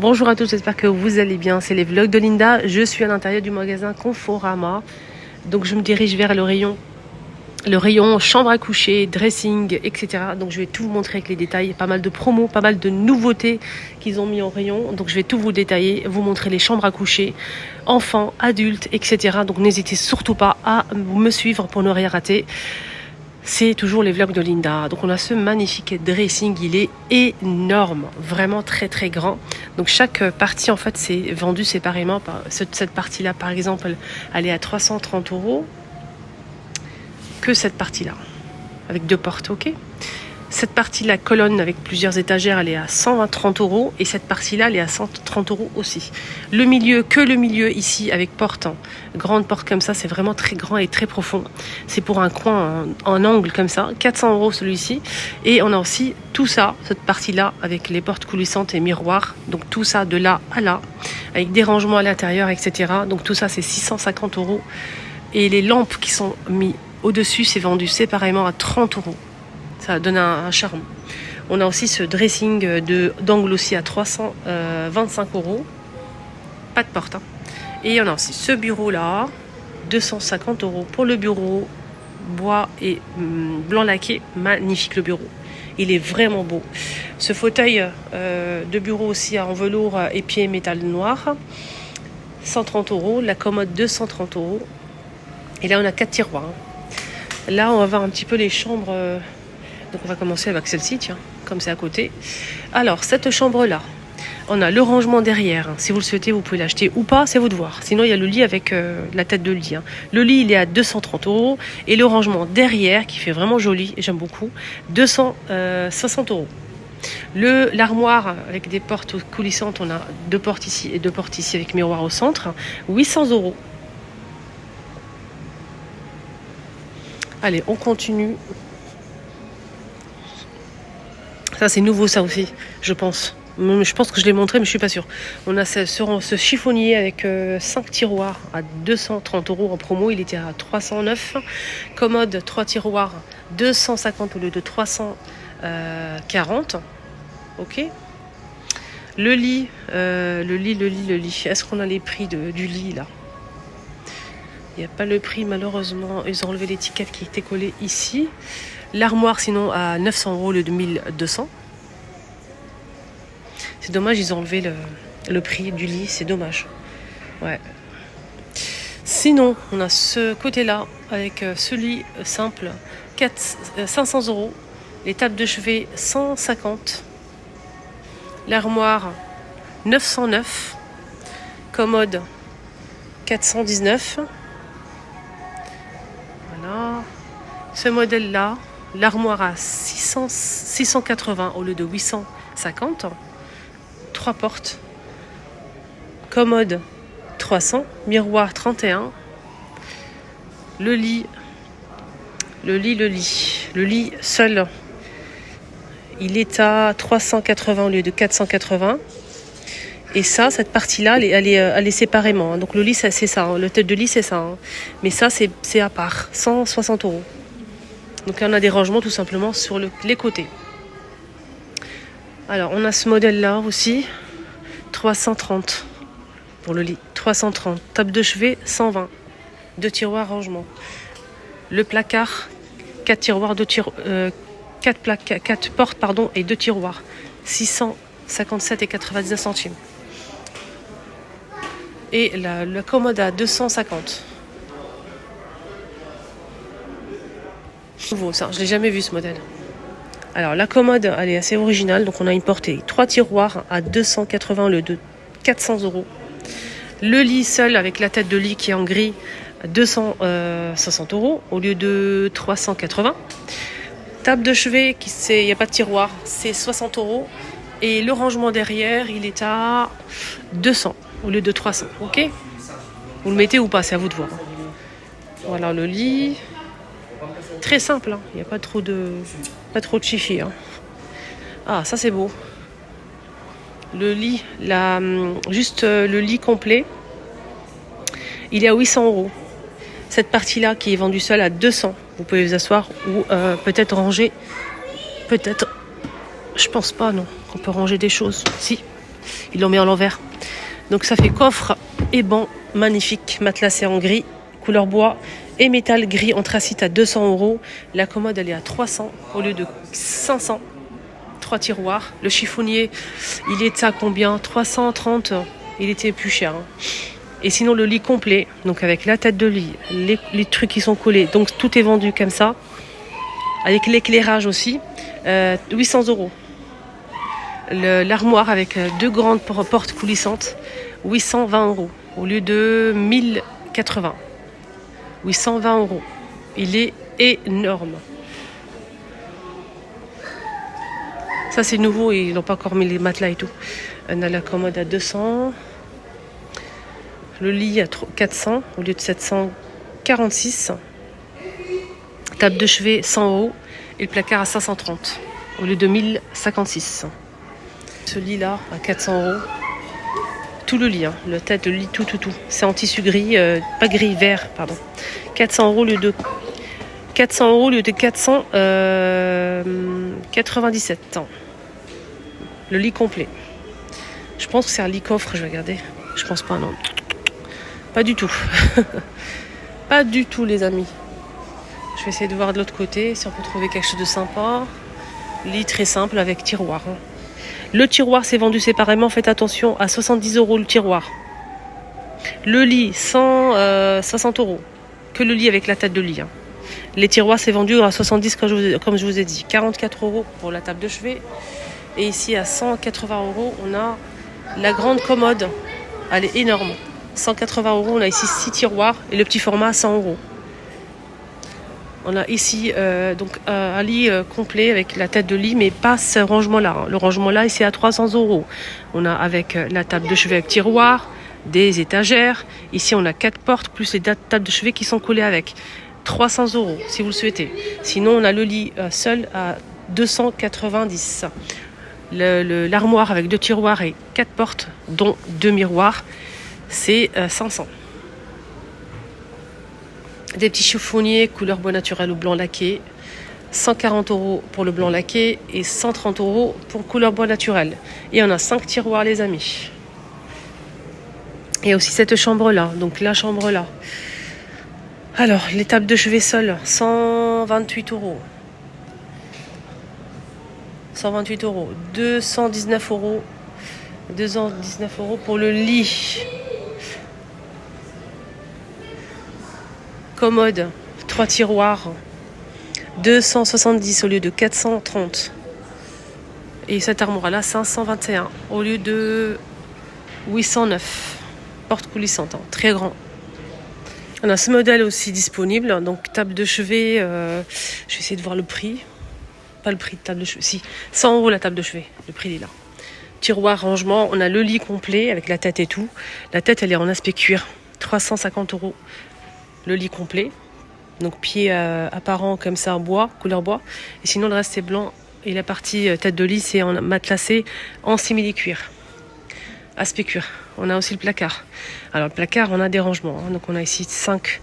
Bonjour à tous, j'espère que vous allez bien. C'est les vlogs de Linda. Je suis à l'intérieur du magasin Conforama. Donc je me dirige vers le rayon chambre à coucher, dressing, etc. Donc je vais tout vous montrer avec les détails. Pas mal de promos, pas mal de nouveautés qu'ils ont mis en rayon. Donc je vais tout vous détailler, vous montrer les chambres à coucher, enfants, adultes, etc. Donc n'hésitez surtout pas à me suivre pour ne rien rater. C'est toujours les vlogs de Linda. Donc on a ce magnifique dressing, il est énorme, vraiment très très grand. Donc chaque partie en fait c'est vendu séparément. Cette partie là par exemple elle est à 330 €. Que cette partie là avec deux portes, ok. Cette partie la colonne avec plusieurs étagères elle est à 130 € et cette partie là elle est à 130 € aussi. Le milieu ici avec porte, grande porte comme ça, c'est vraiment très grand et très profond. C'est pour un coin en angle comme ça, 400 € celui-ci. Et on a aussi tout ça, cette partie là avec les portes coulissantes et miroirs. Donc tout ça de là à là avec des rangements à l'intérieur, etc. Donc tout ça c'est 650 €. Et les lampes qui sont mises au-dessus c'est vendu séparément à 30 €. Ça donne un charme. On a aussi ce dressing d'angle aussi à 325 €. Pas de porte. Et on a aussi ce bureau là, 250 € pour le bureau. Bois et blanc laqué. Magnifique le bureau. Il est vraiment beau. Ce fauteuil de bureau aussi en velours et pied métal noir. 130 €. La commode 230 €. Et là on a 4 tiroirs. Là on va voir un petit peu les chambres. Donc on va commencer avec celle-ci, tiens, comme c'est à côté. Alors, cette chambre-là, on a le rangement derrière. Si vous le souhaitez, vous pouvez l'acheter ou pas, c'est vous de voir. Sinon, il y a le lit avec la tête de lit. Le lit, il est à 230 €. Et le rangement derrière, qui fait vraiment joli, et j'aime beaucoup, 260 €. L'armoire avec des portes coulissantes, on a deux portes ici et deux portes ici avec miroir au centre, 800 €. Allez, on continue. Ça c'est nouveau ça aussi, je pense. Je pense que je l'ai montré mais je suis pas sûre. On a ce chiffonnier avec 5 tiroirs à 230 € en promo. Il était à 309. Commode 3 tiroirs 250 au lieu de 340. Ok. Le lit. Est-ce qu'on a les prix du lit là? Il n'y a pas le prix malheureusement. Ils ont enlevé l'étiquette qui était collée ici. L'armoire sinon à 900 € au lieu de 1200. C'est dommage, ils ont enlevé le prix du lit, c'est dommage. Ouais. Sinon, on a ce côté-là avec ce lit simple, 500 €. Les tables de chevet, 150. L'armoire, 909. Commode, 419. Voilà. Ce modèle-là, l'armoire à 680 au lieu de 850. 3 portes. Commode 300. Miroir 31. Le lit seul, il est à 380 au lieu de 480. Et ça, cette partie-là, elle est séparément. Donc le lit, c'est ça. Le tête de lit, c'est ça. Mais ça, c'est à part. 160 €. Donc on a des rangements tout simplement sur les côtés. Alors on a ce modèle là aussi, 330 pour le lit, 330. Table de chevet, 120. 2 tiroirs rangement. Le placard, 4 tiroirs, 4 portes pardon, et 2 tiroirs, 657 et 99 centimes. Et la commode à 250. Nouveau ça, je l'ai jamais vu ce modèle. Alors la commode elle est assez originale, donc on a une portée 3 tiroirs à 280 au lieu de 400 €. Le lit seul avec la tête de lit qui est en gris, 260 € au lieu de 380. Table de chevet, il n'y a pas de tiroir, c'est 60 €. Et le rangement derrière, il est à 200 au lieu de 300, ok. Vous le mettez ou pas, c'est à vous de voir. Voilà le lit. Très simple, il n'y a pas trop de chichi. Ah, ça c'est beau. Le lit, juste le lit complet, il est à 800 €. Cette partie-là qui est vendue seule à 200. Vous pouvez vous asseoir ou peut-être ranger. Peut-être, je pense pas, non, qu'on peut ranger des choses. Si, Ils l'ont mis à l'envers. Donc ça fait coffre et banc magnifique, matelassé en gris, couleur bois et métal gris anthracite à 200 €. La commode elle est à 300 au lieu de 500. 3 tiroirs. Le chiffonnier, il est à combien? 330. Il était plus cher. Hein. Et sinon le lit complet, donc avec la tête de lit, les trucs qui sont collés, donc tout est vendu comme ça, avec l'éclairage aussi, 800 €. L'armoire avec 2 grandes portes coulissantes, 820 € au lieu de 1080. 820 €. Il est énorme. Ça c'est nouveau, ils n'ont pas encore mis les matelas et tout. On a la commode à 200. Le lit à 400 au lieu de 746. Table de chevet 100 € et le placard à 530 au lieu de 1056. Ce lit là à 400 €. Tout le lit, hein, le tête de lit, tout. C'est en tissu gris, pas gris, vert, pardon. 400 € au lieu de 497. Le lit complet. Je pense que c'est un lit coffre, je vais regarder. Je pense pas, non. Pas du tout. Pas du tout, les amis. Je vais essayer de voir de l'autre côté si on peut trouver quelque chose de sympa. Lit très simple avec tiroir. Hein. Le tiroir c'est vendu séparément. Faites attention, à 70 € le tiroir. Le lit, 60 €. Que le lit avec la tête de lit. Hein. Les tiroirs c'est vendu à 70 comme je vous ai dit. 44 € pour la table de chevet. Et ici à 180 €, on a la grande commode. Elle est énorme. 180 €, on a ici 6 tiroirs et le petit format à 100 €. On a ici donc un lit complet avec la tête de lit, mais pas ce rangement-là. Hein. Le rangement-là, ici à 300 €. On a avec la table de chevet avec tiroir, des étagères. Ici, on a 4 portes plus les tables de chevet qui sont collées avec. 300 € si vous le souhaitez. Sinon, on a le lit seul à 290. L'armoire avec 2 tiroirs et 4 portes, dont 2 miroirs, c'est 500. Des petits chiffonniers couleur bois naturel ou blanc laqué, 140 € pour le blanc laqué et 130 € pour couleur bois naturel. Et on a 5 tiroirs, les amis. Et aussi cette chambre-là, donc la chambre-là. Alors, les tables de chevet seules, 128 €. 128 €. 219 €. 219 € pour le lit. Commode, 3 tiroirs, 270 au lieu de 430. Et cette armoire-là, 521 au lieu de 809. Porte coulissante, hein, très grand. On a ce modèle aussi disponible, donc table de chevet, je vais essayer de voir le prix. Pas le prix de table de chevet, si, 100 € la table de chevet, le prix il est là. Tiroir, rangement, on a le lit complet avec la tête et tout. La tête elle est en aspect cuir, 350 €. Le lit complet, donc pied apparent comme ça en bois, couleur bois, et sinon le reste c'est blanc et la partie tête de lit c'est en matelassé en simili-cuir, aspect cuir. On a aussi le placard. Alors le placard on a des rangements, hein. Donc on a ici 5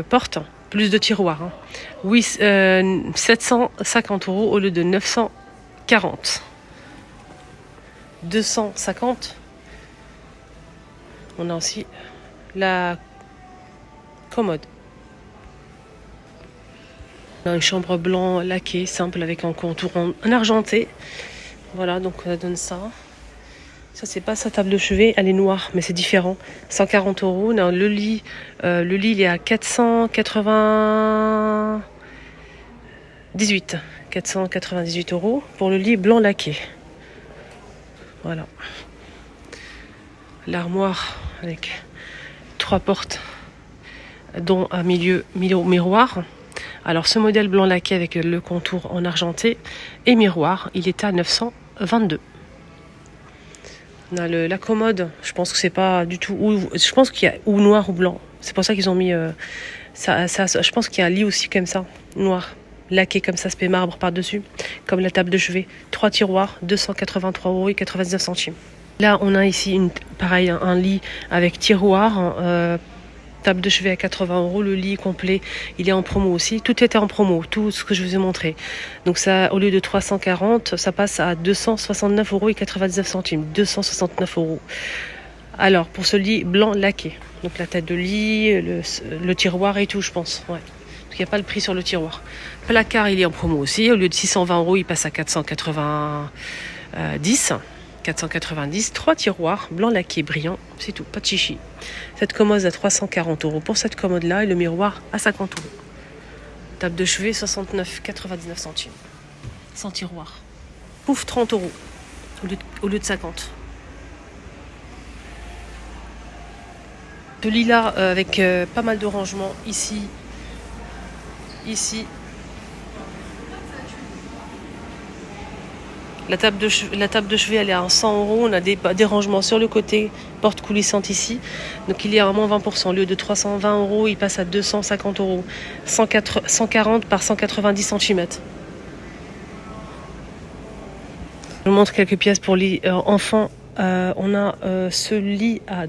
portes, plus de tiroirs. Hein. Oui, 750 € au lieu de 940. 250. On a aussi la commode. On a une chambre blanc laquée, simple, avec un contour en argenté. Voilà, donc ça donne ça. Ça, c'est pas sa table de chevet, elle est noire, mais c'est différent. 140 €. On a le lit il est à 498 € pour le lit blanc laqué. Voilà. L'armoire avec 3 portes, dont un milieu miroir. Alors ce modèle blanc laqué avec le contour en argenté et miroir, il est à 922. On a la commode, je pense que c'est pas du tout, je pense qu'il y a ou noir ou blanc. C'est pour ça qu'ils ont mis ça, je pense qu'il y a un lit aussi comme ça, noir, laqué comme ça, aspect marbre par-dessus, comme la table de chevet. 3 tiroirs, 283 € et 99 centimes. Là, on a ici pareil, un lit avec tiroir, Table de chevet à 80 €. Le lit complet, il est en promo aussi. Tout était en promo, tout ce que je vous ai montré. Donc ça, au lieu de 340, ça passe à 269,99 €. 269 €. Alors, pour ce lit blanc laqué. Donc la tête de lit, le tiroir et tout, je pense. Ouais. Il n'y a pas le prix sur le tiroir. Placard, il est en promo aussi. Au lieu de 620 €, il passe à 490. 490. 3 tiroirs, blanc laqué, brillant. C'est tout, pas de chichi. Cette commode à 340 € pour cette commode-là et le miroir à 50 €. Table de chevet, 69,99 €. Sans tiroir. Pouf, 30 € au lieu de 50. Ce lit-là, avec pas mal de rangements, ici. La table de chevet, elle est à 100 €. On a des rangements sur le côté, porte coulissante ici. Donc il est à moins 20%. Au lieu de 320 €, il passe à 250 €. 140 par 190 cm. Je vous montre quelques pièces pour lit enfant. On a ce lit à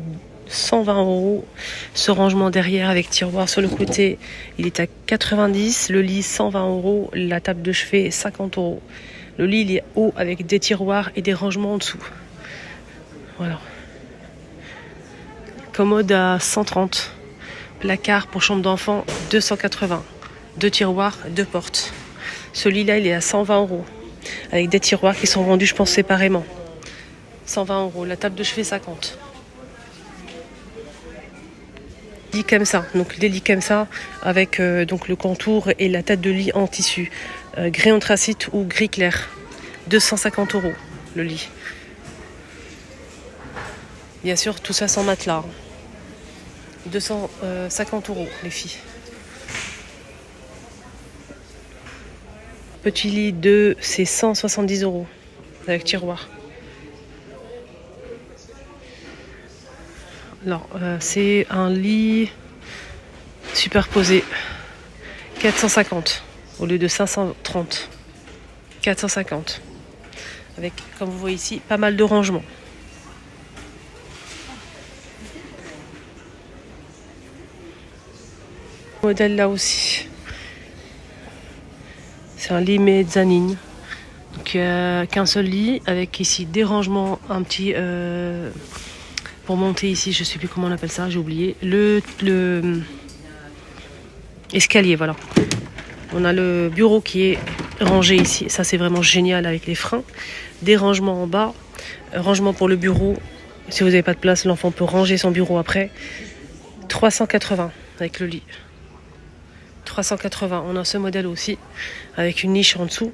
120 €. Ce rangement derrière avec tiroir sur le côté, il est à 90. Le lit, 120 €. La table de chevet, 50 €. Le lit, il est haut avec des tiroirs et des rangements en dessous. Voilà. Commode à 130. Placard pour chambre d'enfant, 280. 2 tiroirs, 2 portes. Ce lit-là, il est à 120 €. Avec des tiroirs qui sont vendus, je pense, séparément. 120 €. La table de chevet, 50. Lit comme ça. Donc des lits comme ça, avec donc le contour et la tête de lit en tissu. Gris anthracite ou gris clair. 250 € le lit. Bien sûr, tout ça sans matelas. 250 € les filles. Petit lit 2, c'est 170 € avec tiroir. Alors, c'est un lit superposé. 450 au lieu de 530. 450. Avec, comme vous voyez ici, pas mal de rangements. Modèle là aussi. C'est un lit mezzanine. Donc qu'un seul lit avec ici des rangements, un petit pour monter ici, je sais plus comment on appelle ça, j'ai oublié. Le escalier, voilà. On a le bureau qui est rangé ici. Ça c'est vraiment génial avec les freins. Des rangements en bas. Rangement pour le bureau. Si vous n'avez pas de place, l'enfant peut ranger son bureau après. 380 avec le lit. 380. On a ce modèle aussi avec une niche en dessous.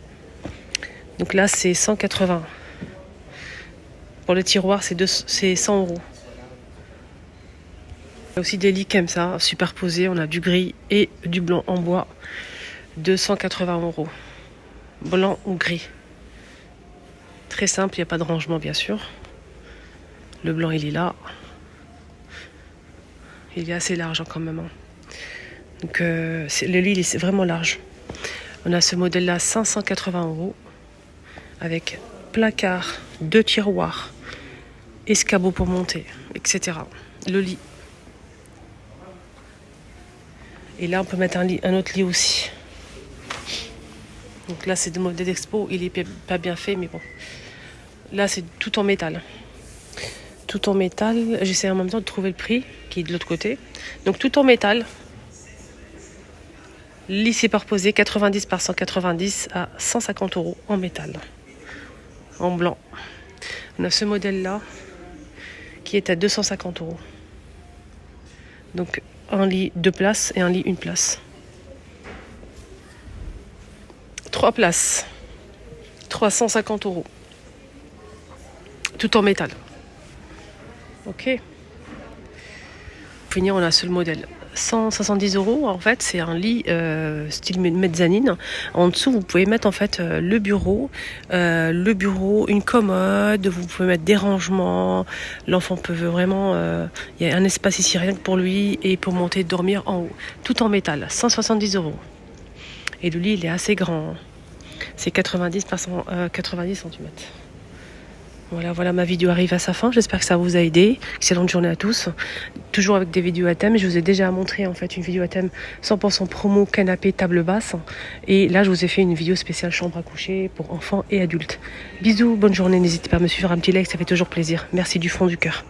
Donc là c'est 180. Pour le tiroir c'est 100 €. Il y a aussi des lits comme ça, superposés. On a du gris et du blanc en bois. 280 €. Blanc ou gris. Très simple, il n'y a pas de rangement bien sûr. Le blanc il est là. Il est assez large quand même. Donc le lit il est vraiment large. On a ce modèle là 580 € avec placard, 2 tiroirs, escabeau pour monter, etc. Le lit. Et là on peut mettre un autre lit aussi. Donc là c'est le modèle d'expo, il est pas bien fait mais bon. Là c'est tout en métal. Tout en métal. J'essaie en même temps de trouver le prix qui est de l'autre côté. Donc tout en métal. Lit superposé 90 par 190 à 150 € en métal. En blanc. On a ce modèle là qui est à 250 €. Donc un lit 2 places et un lit 1 place. 3 places. 350 €. Tout en métal. Ok. Pour finir, on a ce modèle. 170 € en fait, c'est un lit style mezzanine. En dessous, vous pouvez mettre en fait le bureau, une commode, vous pouvez mettre des rangements. L'enfant peut vraiment, il y a un espace ici rien que pour lui et pour monter dormir en haut. Tout en métal, 170 €. Et le lit, il est assez grand. C'est 90 par 90 cm. Voilà, ma vidéo arrive à sa fin. J'espère que ça vous a aidé. Excellente journée à tous. Toujours avec des vidéos à thème. Je vous ai déjà montré en fait une vidéo à thème 100% promo canapé table basse. Et là, je vous ai fait une vidéo spéciale chambre à coucher pour enfants et adultes. Bisous, bonne journée. N'hésitez pas à me suivre, un petit like, ça fait toujours plaisir. Merci du fond du cœur.